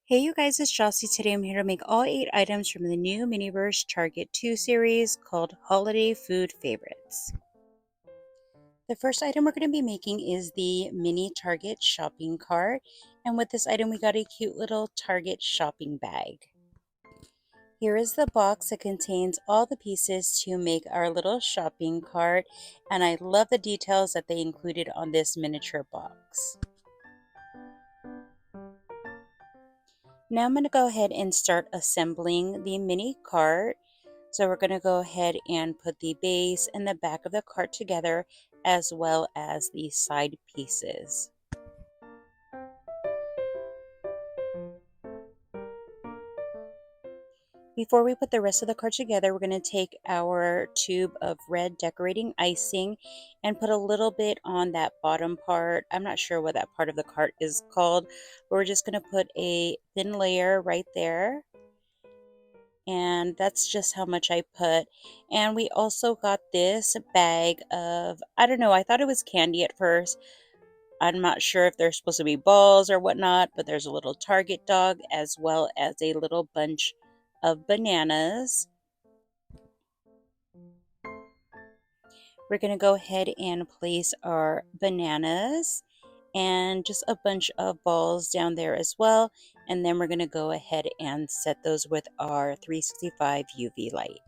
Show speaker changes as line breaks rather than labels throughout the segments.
Hey you guys, it's Jocy. Today I'm here to make all 8 items from the new MiniVerse Target 2 series called Holiday Food Favorites. The first item we're going to be making is the mini Target shopping cart, and with this item we got a cute little Target shopping bag. Here is the box that contains all the pieces to make our little shopping cart, and I love the details that they included on this miniature box. Now I'm going to go ahead and start assembling the mini cart. So we're going to go ahead and put the base and the back of the cart together, as well as the side pieces. Before we put the rest of the cart together, we're going to take our tube of red decorating icing and put a little bit on that bottom part. I'm not sure what that part of the cart is called, but we're just going to put a thin layer right there. And that's just how much I put. And we also got this bag of, I don't know, I thought it was candy at first. I'm not sure if they're supposed to be balls or whatnot, but there's a little Target dog as well as a little bunch of bananas. We're going to go ahead and place our bananas and just a bunch of balls down there as well. And then we're going to go ahead and set those with our 365 UV light.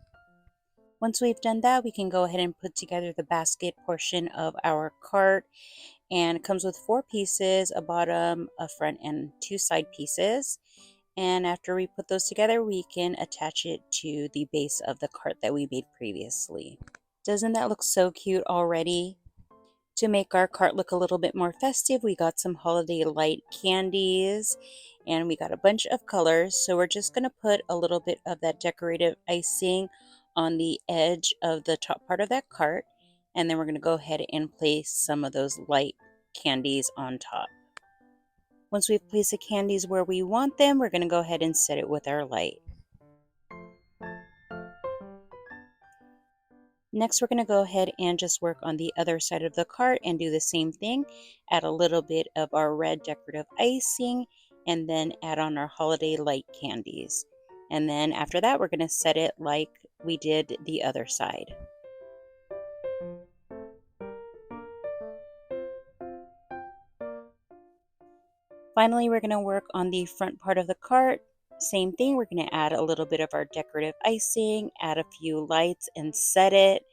Once we've done that, we can go ahead and put together the basket portion of our cart. And it comes with 4 pieces, a bottom, a front, and 2 side pieces. And after we put those together, we can attach it to the base of the cart that we made previously. Doesn't that look so cute already? To make our cart look a little bit more festive, we got some holiday light candies and we got a bunch of colors. So we're just going to put a little bit of that decorative icing on the edge of the top part of that cart. And then we're going to go ahead and place some of those light candies on top. Once we've placed the candies where we want them, we're going to go ahead and set it with our light. Next, we're going to go ahead and just work on the other side of the cart and do the same thing. Add a little bit of our red decorative icing and then add on our holiday light candies. And then after that, we're going to set it like we did the other side. Finally, we're going to work on the front part of the cart. Same thing, we're going to add a little bit of our decorative icing, add a few lights and set it.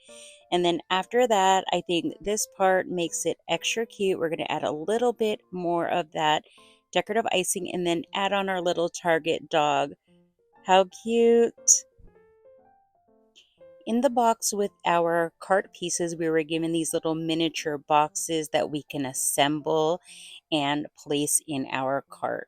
And then after that, I think this part makes it extra cute. We're going to add a little bit more of that decorative icing and then add on our little Target dog. How cute! In the box with our cart pieces, we were given these little miniature boxes that we can assemble and place in our cart.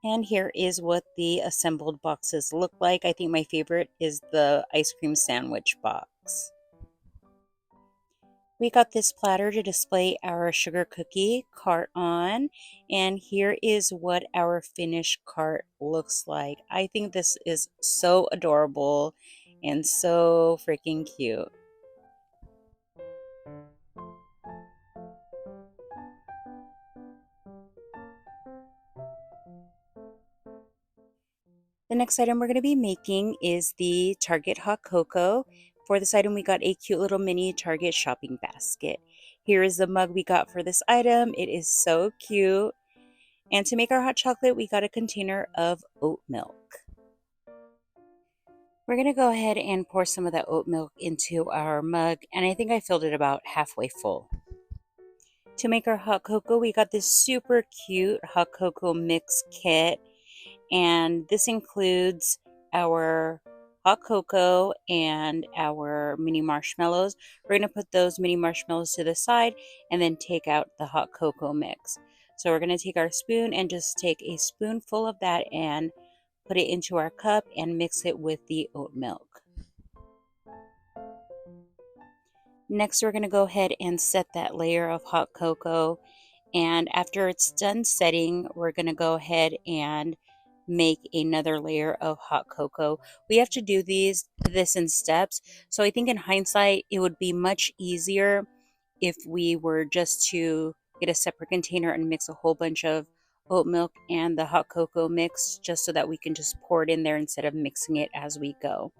And here is what the assembled boxes look like. I think my favorite is the ice cream sandwich box. We got this platter to display our sugar cookie cart on, and here is what our finished cart looks like. I think this is so adorable and so freaking cute. The next item we're going to be making is the Target hot cocoa. For this item, we got a cute little mini Target shopping basket. Here is the mug we got for this item. It is so cute. And to make our hot chocolate, we got a container of oat milk. We're going to go ahead and pour some of that oat milk into our mug, and I think I filled it about halfway full. To make our hot cocoa, we got this super cute hot cocoa mix kit, and this includes our hot cocoa and our mini marshmallows. We're going to put those mini marshmallows to the side and then take out the hot cocoa mix. So we're going to take our spoon and just take a spoonful of that and put it into our cup and mix it with the oat milk. Next, we're going to go ahead and set that layer of hot cocoa And after it's done setting, we're going to go ahead and make another layer of hot cocoa. We have to do this in steps. So I think in hindsight, it would be much easier if we were just to get a separate container and mix a whole bunch of oat milk and the hot cocoa mix, just so that we can just pour it in there instead of mixing it as we go.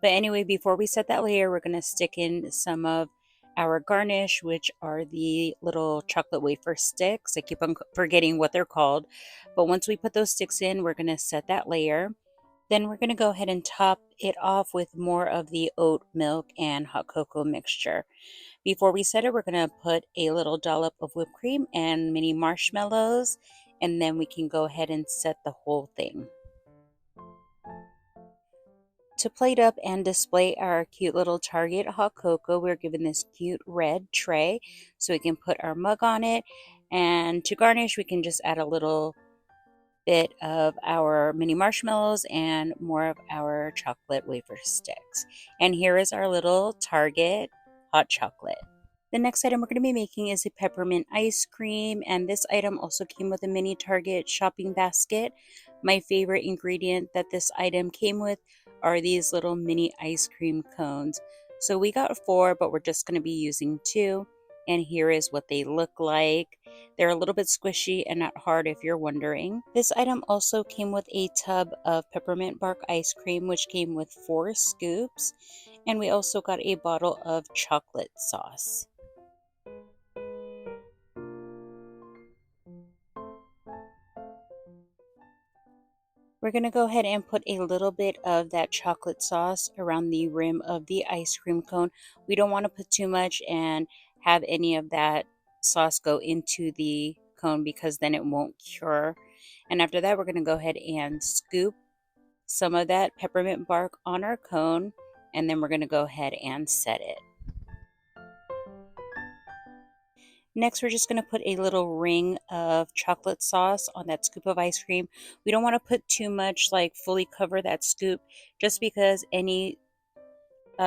But anyway, before we set that layer, we're going to stick in some of our garnish, which are the little chocolate wafer sticks. I keep on forgetting what they're called. But once we put those sticks in, we're going to set that layer. Then we're going to go ahead and top it off with more of the oat milk and hot cocoa mixture. Before we set it, we're going to put a little dollop of whipped cream and mini marshmallows, and then we can go ahead and set the whole thing. To plate up and display our cute little Target hot cocoa, we're given this cute red tray so we can put our mug on it. And to garnish, we can just add a little bit of our mini marshmallows and more of our chocolate wafer sticks. And here is our little Target hot chocolate. The next item we're going to be making is a peppermint ice cream, and this item also came with a mini Target shopping basket. My favorite ingredient that this item came with are these little mini ice cream cones. So we got 4, but we're just going to be using 2, and here is what they look like. They're a little bit squishy and not hard if you're wondering. This item also came with a tub of peppermint bark ice cream, which came with 4 scoops, and we also got a bottle of chocolate sauce. We're going to go ahead and put a little bit of that chocolate sauce around the rim of the ice cream cone. We don't want to put too much and have any of that sauce go into the cone, because then it won't cure. And after that, we're going to go ahead and scoop some of that peppermint bark on our cone, and then we're going to go ahead and set it. Next, we're just going to put a little ring of chocolate sauce on that scoop of ice cream. We don't want to put too much, like fully cover that scoop, just because any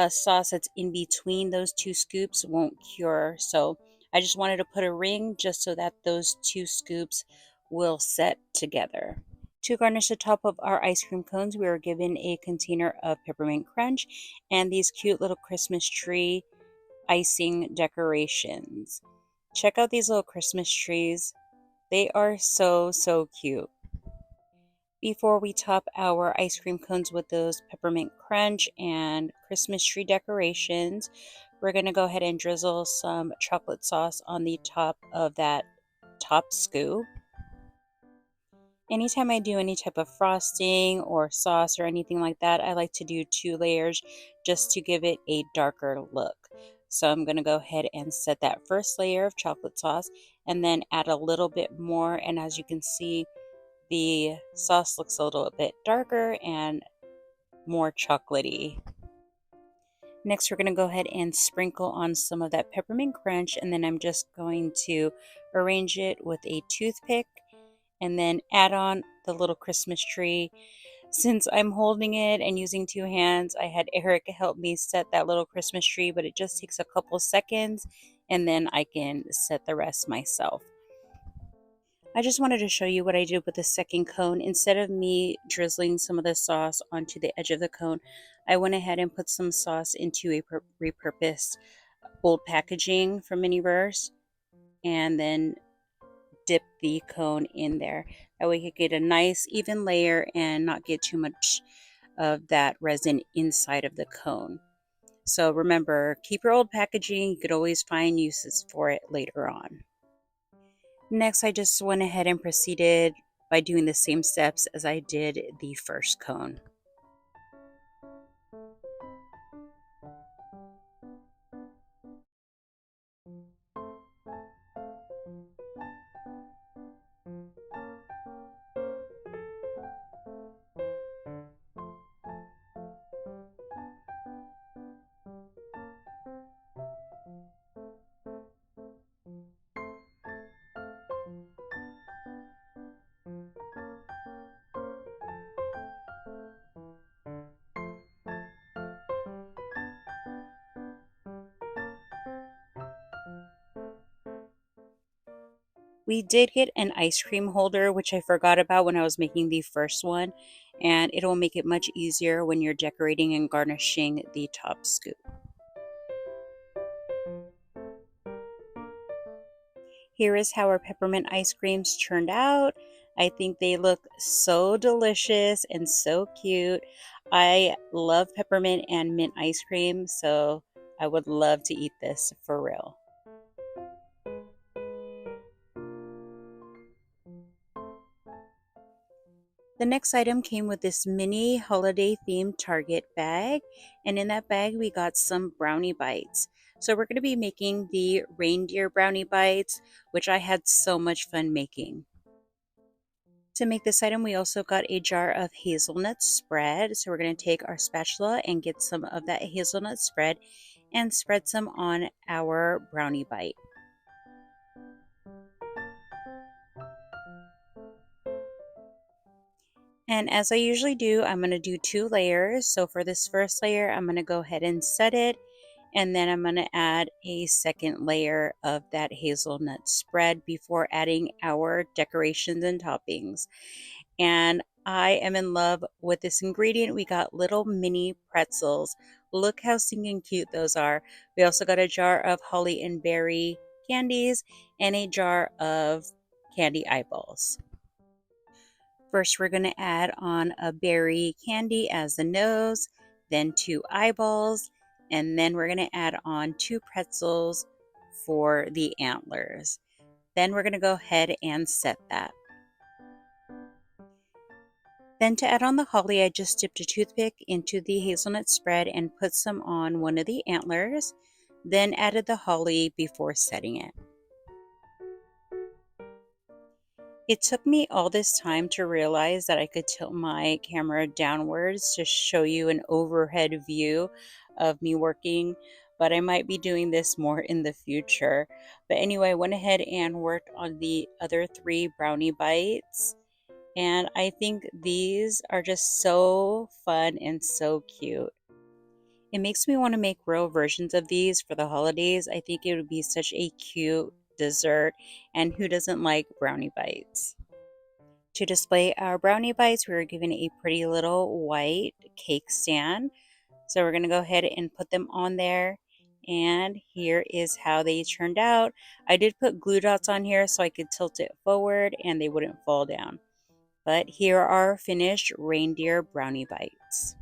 sauce that's in between those 2 scoops won't cure. So I just wanted to put a ring just so that those 2 scoops will set together. To garnish the top of our ice cream cones, we were given a container of peppermint crunch and these cute little Christmas tree icing decorations. Check out these little Christmas trees. They are so, so cute. Before we top our ice cream cones with those peppermint crunch and Christmas tree decorations, we're going to go ahead and drizzle some chocolate sauce on the top of that top scoop. Anytime I do any type of frosting or sauce or anything like that, I like to do 2 layers just to give it a darker look. So I'm going to go ahead and set that first layer of chocolate sauce and then add a little bit more. And as you can see, the sauce looks a little bit darker and more chocolatey. Next, we're going to go ahead and sprinkle on some of that peppermint crunch, and then I'm just going to arrange it with a toothpick and then add on the little Christmas tree. Since I'm holding it and using 2 hands, I had Eric help me set that little Christmas tree, but it just takes a couple seconds and then I can set the rest myself. I just wanted to show you what I did with the second cone. Instead of me drizzling some of the sauce onto the edge of the cone, I went ahead and put some sauce into a repurposed old packaging from MiniVerse and then dip the cone in there. That way you get a nice even layer and not get too much of that resin inside of the cone. So remember, keep your old packaging. You could always find uses for it later on. Next, I just went ahead and proceeded by doing the same steps as I did the first cone. We did get an ice cream holder, which I forgot about when I was making the first one, and it'll make it much easier when you're decorating and garnishing the top scoop. Here is how our peppermint ice creams turned out. I think they look so delicious and so cute. I love peppermint and mint ice cream, so I would love to eat this for real. The next item came with this mini holiday themed Target bag, and in that bag we got some brownie bites. So we're going to be making the reindeer brownie bites, which I had so much fun making. To make this item, we also got a jar of hazelnut spread. So we're going to take our spatula and get some of that hazelnut spread and spread some on our brownie bite. And as I usually do, I'm going to do 2 layers. So for this first layer, I'm going to go ahead and set it. And then I'm going to add a second layer of that hazelnut spread before adding our decorations and toppings. And I am in love with this ingredient. We got little mini pretzels. Look how stinking cute those are. We also got a jar of holly and berry candies and a jar of candy eyeballs. First, we're going to add on a berry candy as the nose, then 2 eyeballs, and then we're going to add on 2 pretzels for the antlers. Then we're going to go ahead and set that. Then to add on the holly, I just dipped a toothpick into the hazelnut spread and put some on one of the antlers, then added the holly before setting it. It took me all this time to realize that I could tilt my camera downwards to show you an overhead view of me working, but I might be doing this more in the future. But anyway, I went ahead and worked on the other 3 brownie bites, and I think these are just so fun and so cute. It makes me want to make real versions of these for the holidays. I think it would be such a cute dessert, and who doesn't like brownie bites? To display our brownie bites, we were given a pretty little white cake stand. So we're going to go ahead and put them on there. And here is how they turned out. I did put glue dots on here so I could tilt it forward and they wouldn't fall down. But here are finished reindeer brownie bites.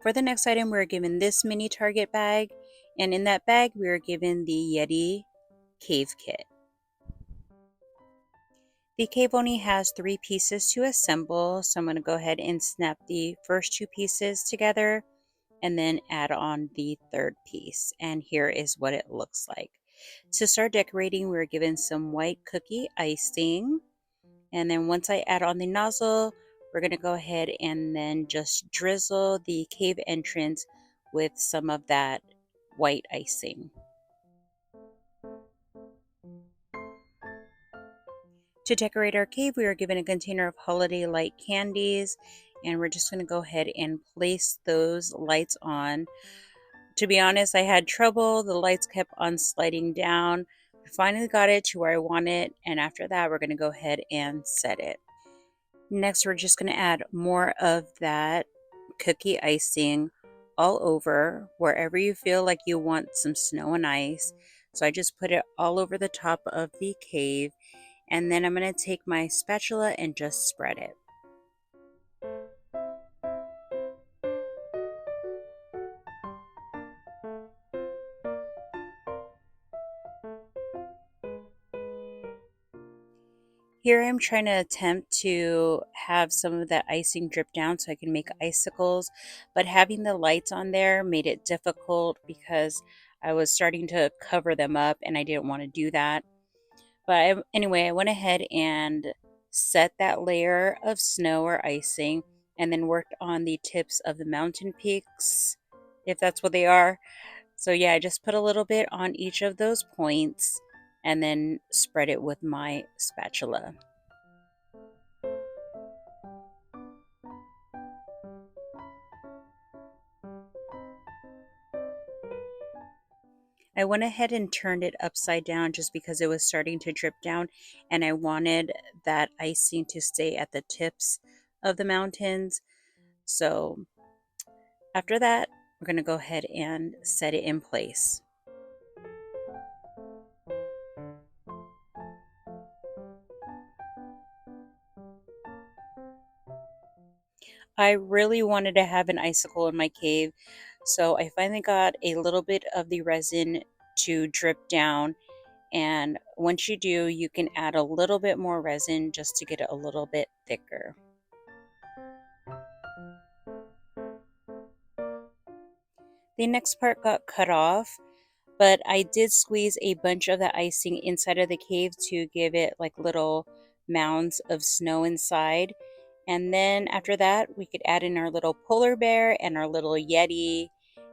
For the next item, we were given this mini Target bag. And in that bag, we were given the Yeti cave kit. The cave only has 3 pieces to assemble, so I'm going to go ahead and snap the first 2 pieces together and then add on the third piece. And here is what it looks like. To start decorating, we're given some white cookie icing. And then once I add on the nozzle, we're going to go ahead and then just drizzle the cave entrance with some of that white icing. To decorate our cave, we are given a container of holiday light candies, and we're just going to go ahead and place those lights on. To be honest, I had trouble. The lights kept on sliding down. We finally got it to where I want it, and after that, we're going to go ahead and set it. Next, we're just going to add more of that cookie icing all over wherever you feel like you want some snow and ice. So I just put it all over the top of the cave. And then I'm going to take my spatula and just spread it. Here I'm trying to attempt to have some of that icing drip down so I can make icicles, but having the lights on there made it difficult because I was starting to cover them up and I didn't want to do that. But anyway, I went ahead and set that layer of snow or icing and then worked on the tips of the mountain peaks, if that's what they are. So yeah, I just put a little bit on each of those points and then spread it with my spatula. I went ahead and turned it upside down just because it was starting to drip down, and I wanted that icing to stay at the tips of the mountains. So after that, we're going to go ahead and set it in place. I really wanted to have an icicle in my cave, so I finally got a little bit of the resin to drip down. And once you do, you can add a little bit more resin just to get it a little bit thicker. The next part got cut off, but I did squeeze a bunch of the icing inside of the cave to give it like little mounds of snow inside. And then after that, we could add in our little polar bear and our little yeti.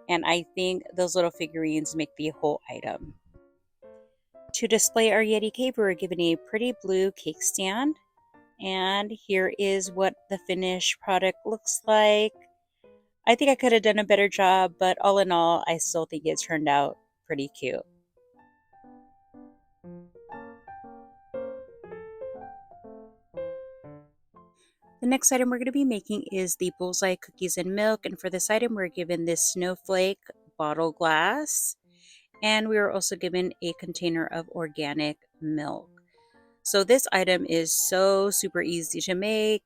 And I think those little figurines make the whole item. To display our yeti cave, we were given a pretty blue cake stand. And here is what the finished product looks like. I think I could have done a better job, but all in all, I still think it turned out pretty cute. The next item we're going to be making is the bullseye cookies and milk. And for this item, we're given this snowflake bottle glass. And we were also given a container of organic milk. So this item is so super easy to make.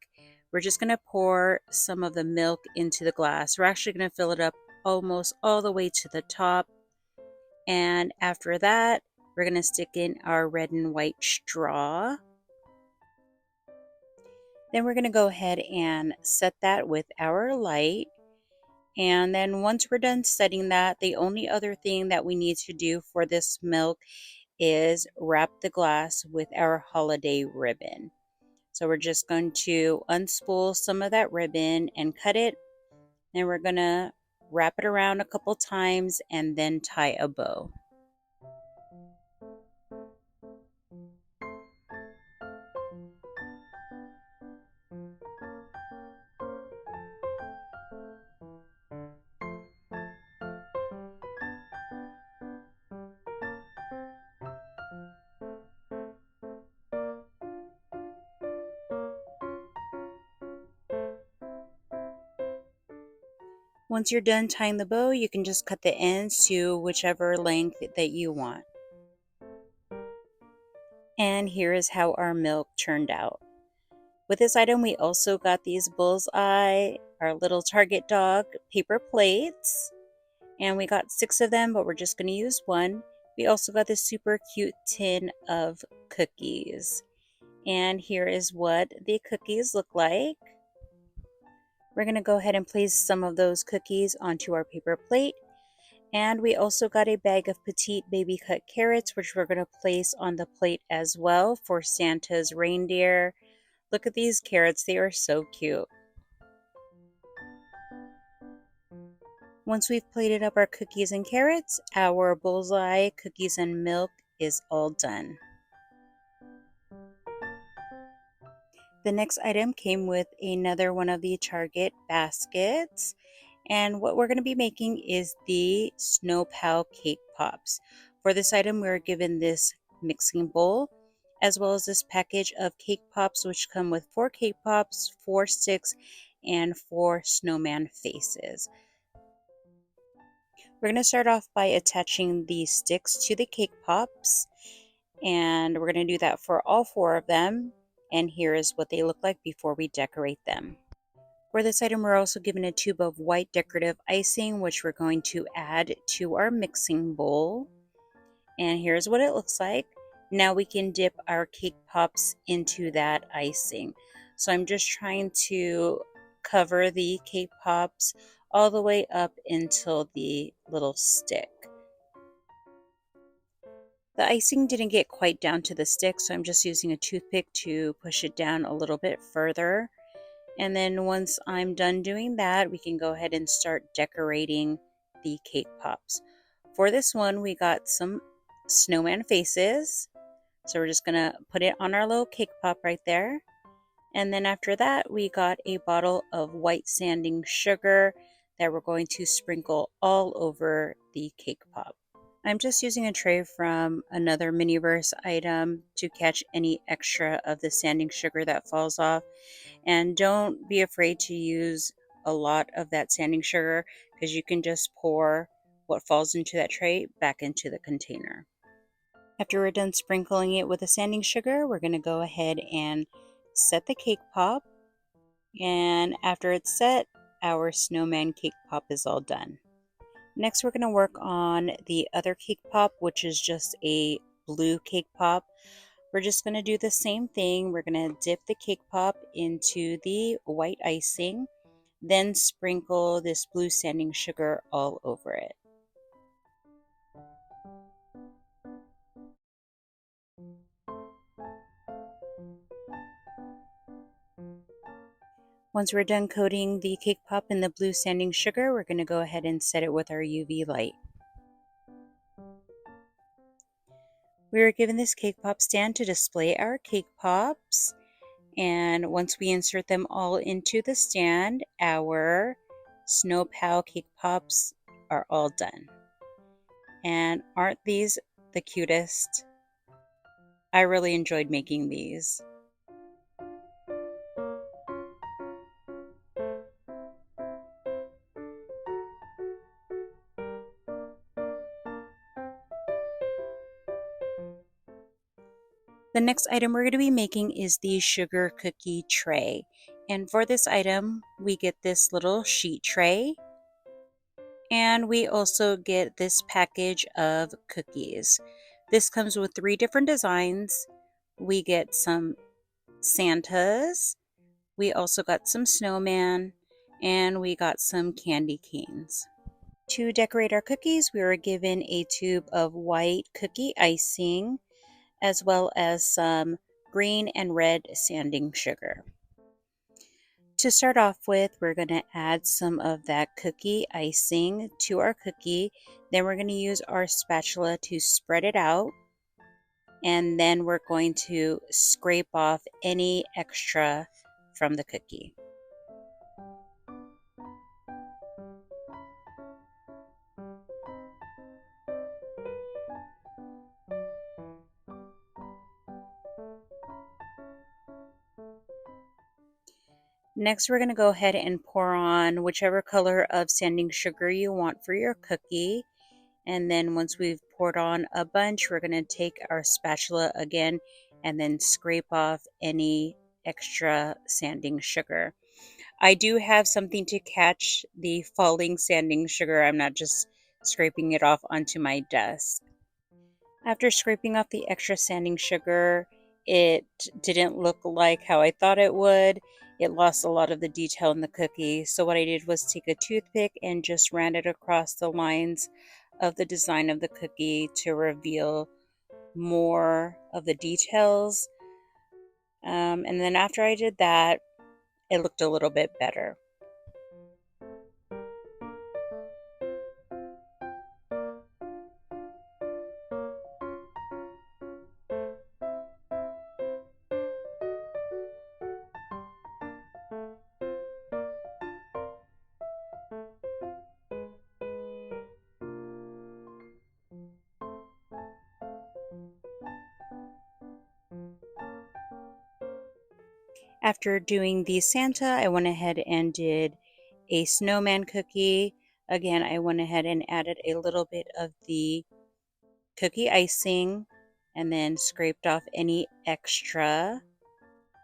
We're just going to pour some of the milk into the glass. We're actually going to fill it up almost all the way to the top. And after that, we're going to stick in our red and white straw. Then we're going to go ahead and set that with our light. And then once we're done setting that, the only other thing that we need to do for this milk is wrap the glass with our holiday ribbon. So we're just going to unspool some of that ribbon and cut it. Then we're going to wrap it around a couple times and then tie a bow. Once you're done tying the bow, you can just cut the ends to whichever length that you want. And here is how our milk turned out. With this item, we also got these bullseye, our little Target dog paper plates. And we got 6 of them, but we're just going to use one. We also got this super cute tin of cookies. And here is what the cookies look like. We're going to go ahead and place some of those cookies onto our paper plate. And we also got a bag of petite baby cut carrots, which we're going to place on the plate as well for Santa's reindeer. Look at these carrots, they are so cute. Once we've plated up our cookies and carrots, our bullseye cookies and milk is all done. The next item came with another one of the Target baskets. And what we're going to be making is the Snow Pal Cake Pops. For this item, we were given this mixing bowl, as well as this package of cake pops, which come with 4 cake pops, 4 sticks, and 4 snowman faces. We're going to start off by attaching the sticks to the cake pops, and we're going to do that for all 4 of them. And here is what they look like before we decorate them. For this item, we're also given a tube of white decorative icing, which we're going to add to our mixing bowl. And here's what it looks like. Now we can dip our cake pops into that icing. So I'm just trying to cover the cake pops all the way up until the little stick. The icing didn't get quite down to the stick, so I'm just using a toothpick to push it down a little bit further. And then once I'm done doing that, we can go ahead and start decorating the cake pops. For this one, we got some snowman faces. So we're just going to put it on our little cake pop right there. And then after that, we got a bottle of white sanding sugar that we're going to sprinkle all over the cake pop. I'm just using a tray from another MiniVerse item to catch any extra of the sanding sugar that falls off. And don't be afraid to use a lot of that sanding sugar because you can just pour what falls into that tray back into the container. After we're done sprinkling it with the sanding sugar, we're going to go ahead and set the cake pop. And after it's set, our snowman cake pop is all done. Next, we're going to work on the other cake pop, which is just a blue cake pop. We're just going to do the same thing. We're going to dip the cake pop into the white icing, then sprinkle this blue sanding sugar all over it. Once we're done coating the cake pop in the blue sanding sugar, we're going to go ahead and set it with our UV light. We were given this cake pop stand to display our cake pops. And once we insert them all into the stand, our Snow Pal cake pops are all done. And aren't these the cutest? I really enjoyed making these. The next item we're going to be making is the sugar cookie tray. And for this item, we get this little sheet tray. And we also get this package of cookies. This comes with 3 different designs. We get some Santas, we also got some snowman, and we got some candy canes. To decorate our cookies, we were given a tube of white cookie icing, as well as some green and red sanding sugar. To start off with, we're going to add some of that cookie icing to our cookie. Then we're going to use our spatula to spread it out. And then we're going to scrape off any extra from the cookie. Next, we're going to go ahead and pour on whichever color of sanding sugar you want for your cookie. And then once we've poured on a bunch, we're going to take our spatula again and then scrape off any extra sanding sugar. I do have something to catch the falling sanding sugar. I'm not just scraping it off onto my desk. After scraping off the extra sanding sugar, it didn't look like how I thought it would. It lost a lot of the detail in the cookie. So what I did was take a toothpick and just ran it across the lines of the design of the cookie to reveal more of the details. And then after I did that, it looked a little bit better. After doing the Santa, I went ahead and did a snowman cookie. Again, I went ahead and added a little bit of the cookie icing and then scraped off any extra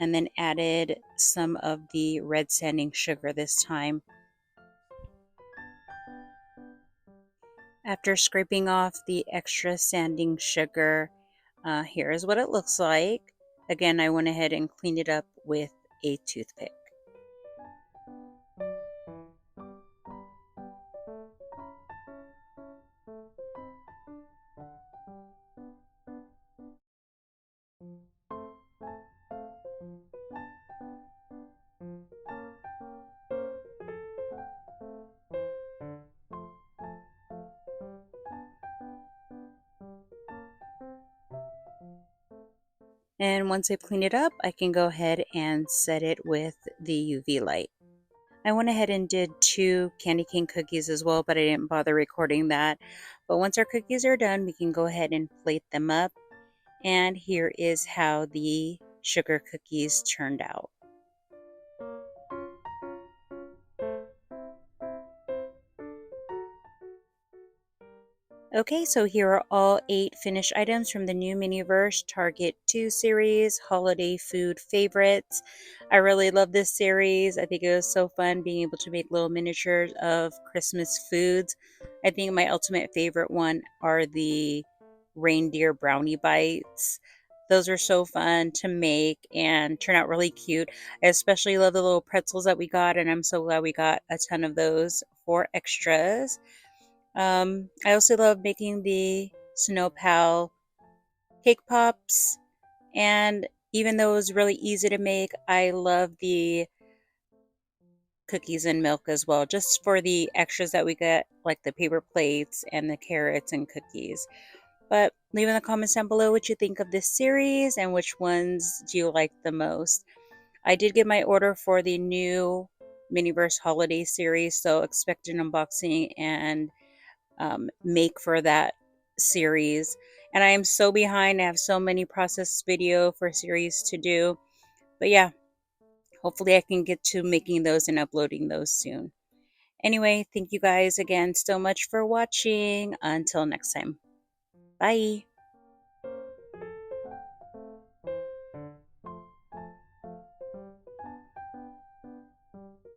and then added some of the red sanding sugar this time. After scraping off the extra sanding sugar, here is what it looks like. Again, I went ahead and cleaned it up with a toothpick. And once I've cleaned it up, I can go ahead and set it with the UV light. I went ahead and did 2 candy cane cookies as well, but I didn't bother recording that. But once our cookies are done, we can go ahead and plate them up. And here is how the sugar cookies turned out. Okay, so here are all 8 finished items from the new MiniVerse Target 2 series, Holiday Food Favorites. I really love this series. I think it was so fun being able to make little miniatures of Christmas foods. I think my ultimate favorite one are the reindeer brownie bites. Those are so fun to make and turn out really cute. I especially love the little pretzels that we got, and I'm so glad we got a ton of those for extras. I also love making the Snow Pal cake pops, and even though it was really easy to make, I love the cookies and milk as well, just for the extras that we get, like the paper plates and the carrots and cookies. But leave in the comments down below what you think of this series and which ones do you like the most. I did get my order for the new Miniverse Holiday series, so expect an unboxing and make for that series. And I am so behind. I have so many process video for series to do. But yeah, hopefully I can get to making those and uploading those soon. Anyway, thank you guys again so much for watching. Until next time. Bye.